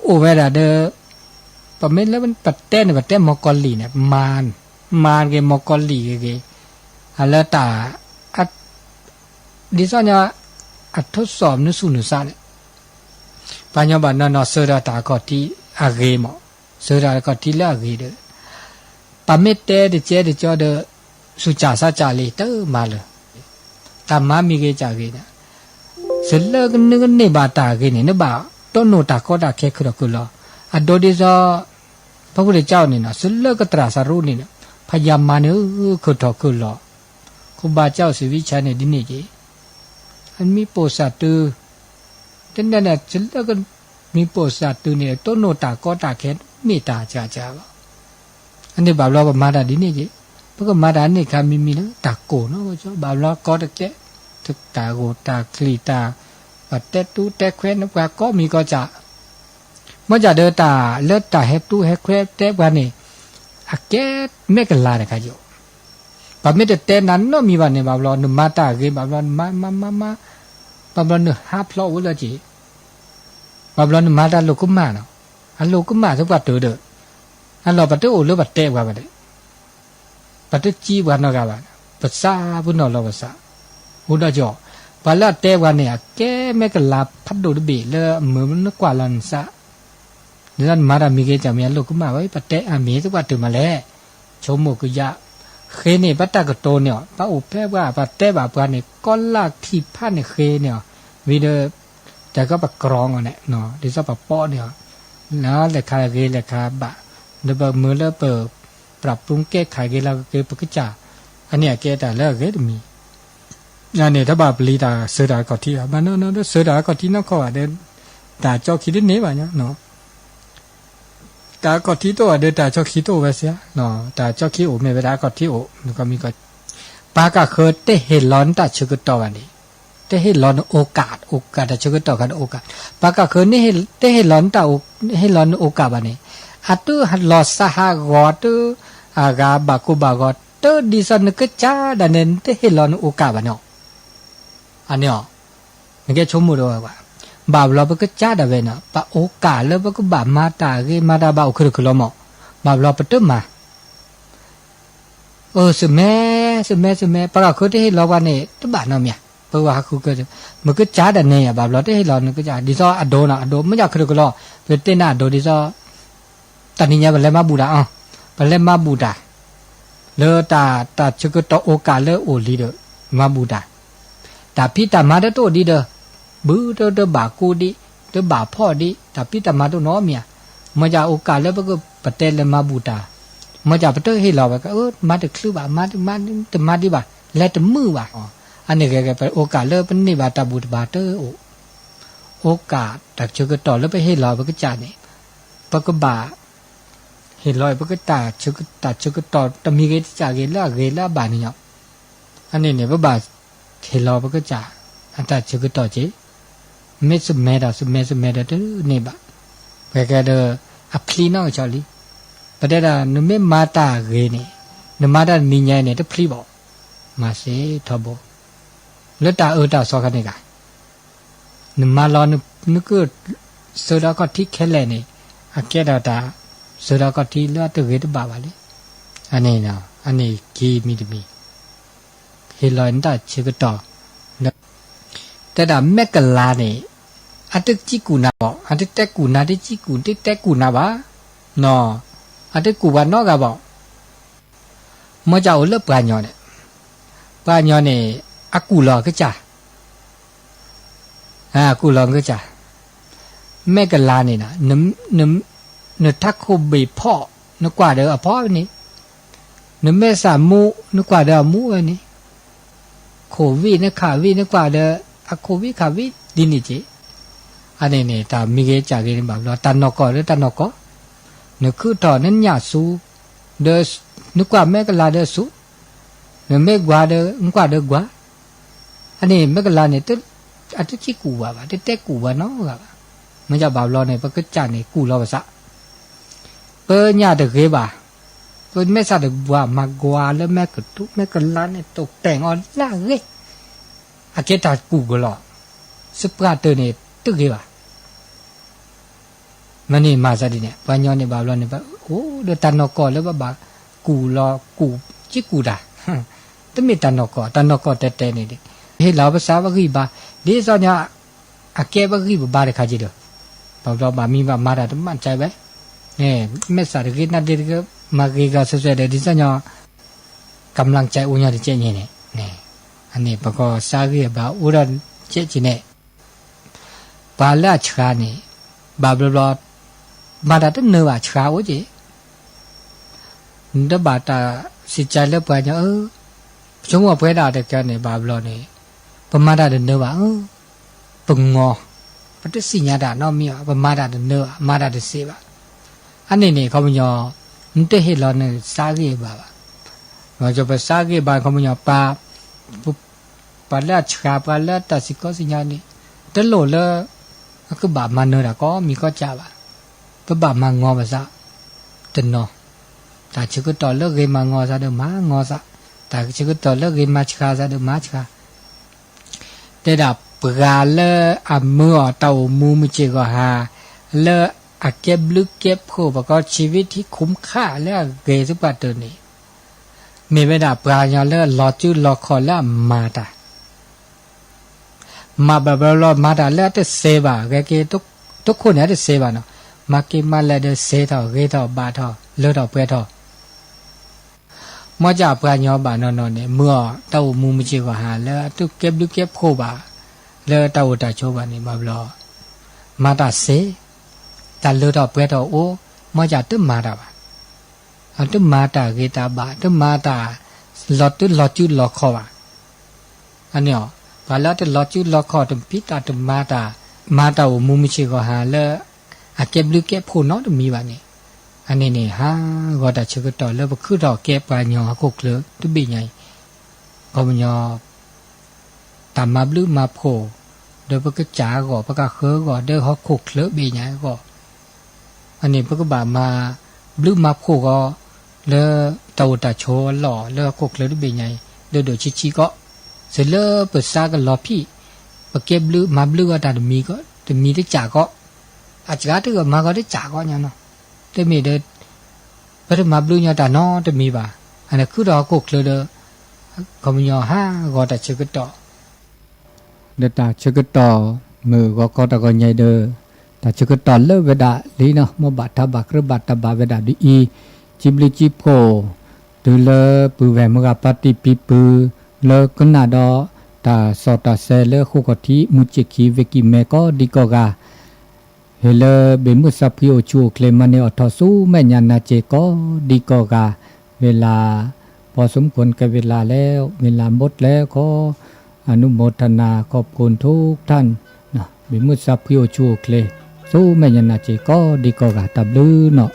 โอเวดาเดปะเม็ดแล้วมันปัดเต้นปัดเต้นมอกอลีเนี่ยมานเกมอกอลีเกอะละตาอัดดิซะเนี่ยอัดทดสอบนึสุนึซะเนี่ยปัญญาบานนอเสดาตากอติอะเกมอเสดากอติละเกเดปะเม็ดเตเดเจเดจอเดสุจาซะจาลีเตมาเลตามามีเกจาเกเนี่ยเสลกนึกนี่บาตาเกเนี่ยนะบาต้นโนตากอตาแค่คือกุลออะโดดิซอพระพุทธเจ้านี่นะเสลกตราสารุนี่นะพยายามมาเนี่ยคือทอคือลอครูบาเจ้าสิวิชัยเนี่ยดินี่เจอันมีโปสัตตือแต่นั่นน่ะเสลกมีโปสัตตือเนี่ยต้นโนตากอตาแค่เมตตาจาจาบอันนี้บาปเราก็มาได้ดินี่เจเพราะก็มาได้นี่ค่ะมีนะตาโกเนาะว่าจ้ะบาปเราก็ตะแกะทึกตาโกตาคลีตาปัดเตตูเตแควนกว่าก็มีก็จะเมื่อจะเดินตาเลือดตาเฮตูเฮแควเตกว่านี่อะแกเมกลาเนี่ยค่ะโยปะเมตเตนั้นเนาะมีว่าเนี่ยบาปเรานมาตาเกบาปเรามาบาปเราเนหาพลอวละจิบาปเรานมาตาโลกุมาเนาะอะโลกุมาสักว่าตัวเด้ออันเราปะตุโอเลปะเตกว่าบ่ได้ปะตุจีว่าเนาะกะว่าภาษาบุญเนาะเราภาษาอุดะจ่อบาละเตกว่าเนี่ยแกเมกลาพัดโดดเบเลเหมือนนกว่าลันซะนั่นมาดามีเกจามีโลกุมาไว้ปะเตอะมีสักว่าตัวมาแล้วชมโมกุยะเคนี่ปะตะกะโตเนี่ยปะอุเพว่าปะเตบาปะนี่ก็ลากที่พันเนี่ยเคเนี่ยวิเดแต่ก็ปะกรองเนี่ยเนาะดิซะปะป้อเนี่ยแล้วเลขาเกเลขาบะเดบมือเลเปปรับปรุงแก้ไขเกลาเกปะกะจาอันเนี้ยแกแต่แล้วเกมีนั่นเนี่ยถ้าบาปลีตาเสดากอที่มันเนาะเสดากอที่เนาะเขาอ่ะเดตาจอคิดนี่ว่าเนาะตากอที่ตัวเดตาจอคิดตัวไว้เสียเนาะตาจอคิโอเมเวดากอที่โอแล้วก็มีก็ปากะเคยเตเฮลอนตาชึกตอวันนี้เตเฮลอนโอกาสตาชึกตอกันโอกาสปากะเคยนี่เตเฮลอนตาเฮลอนโอกาสบันนี้อะตุฮัลลอสหะกอตุอากาบากุบากอตุดิซันกะจาดันเนเตเฮลอนโอกาสบันเนาะอันเนาะมันก็ชมมุโดว่าบาปเราก็จ้าดาเวนะปะโอกาสแล้วก็บาปมาตาเกมาดาบาอุครุคลอมบาปเราปะตุมาสเมปะก็คือที่เราว่านี่ตบานะเมียปะว่าคือก็มันก็จ้าดาเนี่ยบาปเราที่เราก็จ้าดิซออโดนะอโดไม่อยากครุคลอเปเตนะอโดดิซอตานิญะบะเลมาบูดาบะเลมาบูดาเลตาชกตโอกาสเลโอลีเดมาบูดาตาพิตามาดโตดีเดบูเดบากูดิเดบาพ่อดิตาพิตามาโตเนาะเมียมาจากโอกาสแล้วก็ปะเตเลมาบูตามาจากปะเตให้เราก็มาตะคลือบามาตะมาดิบาและตะมือบาอันนี้แกไปโอกาสแล้วเป็นนี่บาตาบูตบาเตโอกาสตาชกตแล้วไปให้เราก็จานี่ปะก็บาเห็นลอยปะก็ตาชกตตะมีเกจาเกละบานี่เนาะอันนี้เนี่ยบาเห็นเราปะก็จาอันตาชกตเจเมสเมดาสเมดาเตนี่บะแกเดอพลีนอจอลีปะเดดานเมมาตาเกนี่นมาดานิญะเนี่ยตะพลีบ่มาเสทบลตาตาซอคันนี่กานมาลอนนึกโซดาก็ที่แค่แลนี่อะแกดาตาโซดาก็ที่ละตะเกตบาบาเลอันนี้เนาะอันนี้กีมีตมีเฮลอนตาชกตอแต่ดาเมกลาเนี่ยอันตจิกูนาบ่อันตเตกูนาดิจิกูติเตกูนาบาเนาะอันตกูบาเนาะกะบ่มอจาโอเลปาญอเนี่ยอะกูลอกะจากูลอกะจาเมกลาเนี่ยนะนทักโคเบพ่อนกว่าเด้อพ่อนี่นเมสามูนกว่าเด้อมูอันนี้โควินขาวินกว่าเด้ออะโควิขาวิดินี่จิอันนี้เนี่ยตามีเกจาเกนี่บาตันนกอเด้อตันนกอนึกคือตอนนั้นญาสูเด้อนึกว่าแม่กลาเด้อสูนึแม่กว่าเด้อกว่าเด้อกว่าอันนี้แม่กลาเนี่ยตึอะตึจิกูว่าบาเตกูว่าเนาะกะมันจะบาลอเนี่ยปะกะจาเนี่ยกูลอภาษาเปิ้ญญาตะเกบาเปิ้แม่ซาตะว่ามักกว่าแล้วแม่กะตุแม่กลาเนี่ยตกแต่งออนล่าเกอะเกตากูกลอสปราเตเนี่ยตึกเกบา มันนี่มาซะดิเนี่ยปัญญาเนี่ยบาบลอเนี่ยโอ้เดตันนอกอแล้วบากูรอกูจิกูดาตมิตันนอกอเตๆนี่ดิเฮลาภาษาบกีบาดิซอญาอาเกบกีบาเรคาจิโดบาบลอบามีบามาดาตมันใจเว้เมสาดกีนาดิกมากีกาซะๆเดดิซอญากำลังใจอุญญาดิเจนี่เนี่ยอันนี้ปะก็ซากีบาอุรันเจจิเนี่ยบาละชรานี่บาบลอมาดาตเนวะชราโอจินดบาตาสิใจเลปัญญาชงว่าเปดาเด็กกันเนี่ยบาบลอนี่ปมาดาเนวะปงอปฏิสิญญาดานอมีปมาดาเนวะมาดาเสบะอันนี้เนี่ยเขามันยอนเตเฮลอเนี่ยซากีบาเราจะไปซากีบาเขามันยอปาละชราปาละตัสิกสิญญานี่ตโลละก็บามันเนระก็มีก็จ่าบะก็บามางอภาษาตนอตาชกตอเลิกเกมางอซะเดมางอซะตาชกตอเลิกเกมมาชกาซะเดมาชกาแต่ดับปราเลอมัวเตามูมิจิกหาเลอเก็บลึกเก็บโคบก็ชีวิตที่คุ้มค่าแล้วเกสุปัตตนี่มีเวลาปราญาเลลอจุลอคอละมาตามาบาบลอมาตาแล้วแต่เซบาเกทุกคนเนี่ยได้เซบาเนาะมาเกมาแล้วได้เซทอเกทอบาทอเลทอเปทอมอจาปราญาบานอนเนี่ยเมื่อเต้ามูมิจิกหาแล้วตุเก็บลึกเก็บโคบาแล้วเต้าตาโชบานี่บาบลอมาตาเซตาเลทอเปทอโอมอจาตึมาตาบาอันตึมาตาเกตาบาตึมาตาลอจุลอคอบาอันเนี้ยบาลาตลอจุลอคอตึปิตาตึมาตาโอมูมิจิกหาแล้วอาเก็บลึกเก็บโคเนาะตึมีบานี่อันนี้เนี่ยฮะก็แต่ชกต่อแล้วก็คือดอกแก้ปัญญาก็เคลือตุบีไงก็มันยอตามมาบลือมาโผโดยพวกจ๋าก็พวกเครือก็เด้อเขาคุกเคลือบีไงก็อันนี้พวกบ่ามาบลือมาโผก็แล้วเต่าตาโชหล่อแล้วคุกเคลือตุบีไงเด้อชิก็เสร็จแล้วเปิดซากันรอพี่พวกเก็บลือมาบลือก็แต่มีก็แต่มีได้จ๋าก็อาจจะถือว่ามาก็ได้จ๋าก็เนี่ยเนาะแต่มีเด้อพระมาบลูญาตานอจะมีบ่าอันนั้นคือดอกกุกเลยเด้อก็มียอห้าก็แต่ชกต่อเด้อตาชกต่อมือก็ตะก็ใหญ่เด้อแต่ชกต่อเลเวดาลีเนาะมบัตถบักหรือบัตตบาเวดาดีอีจิบลิจิโพดูเลปูแวมกะปฏิปิปูเลกุนาดอตาสอตาเซเลคุกติมุจิกีเวกิเมก็ดิโกกาเฮเลเบมุสัพพิโอชูเคลมันเนอทอสูแม่ญานาเจก็ดีก็กาเวลาพอสมควรกับเวลาแล้วเวลาหมดแล้วก็อนุโมทนาขอบคุณทุกท่านนะเบมุสัพพิโอชูเคลสู้แม่ญานาเจก็ดีก็กาตับลือเนาะ